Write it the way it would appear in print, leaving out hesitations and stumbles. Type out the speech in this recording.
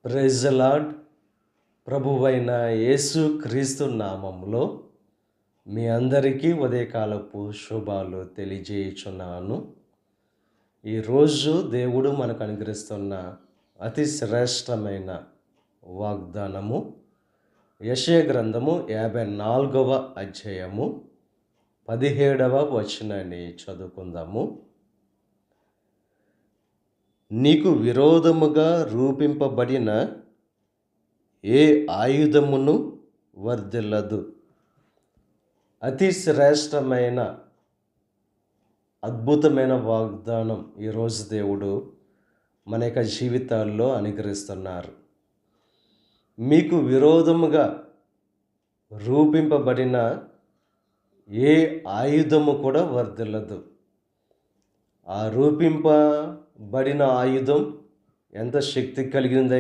Praise the lord. ప్రభువైన యేసు క్రీస్తు నామములో మీ అందరికీ ఉదయకాలపు శుభాలు తెలియజేయుచున్నాను. ఈరోజు దేవుడు మనకు అనుగ్రహిస్తున్న అతి శ్రేష్టమైన వాగ్దానము యెషయా గ్రంథము 54వ అధ్యాయము 17వ వచనాన్ని చదువుకుందాము. నీకు విరోధముగా రూపింపబడిన ఏ ఆయుధమును వర్ధిల్లదు. అతి శ్రేష్టమైన అద్భుతమైన వాగ్దానం ఈరోజు దేవుడు మన యొక్క జీవితాల్లో అనుగ్రహిస్తున్నారు. మీకు విరోధముగా రూపింపబడిన ఏ ఆయుధము కూడా వర్ధిల్లదు. ఆ రూపింపబడిన ఆయుధం ఎంత శక్తి కలిగింది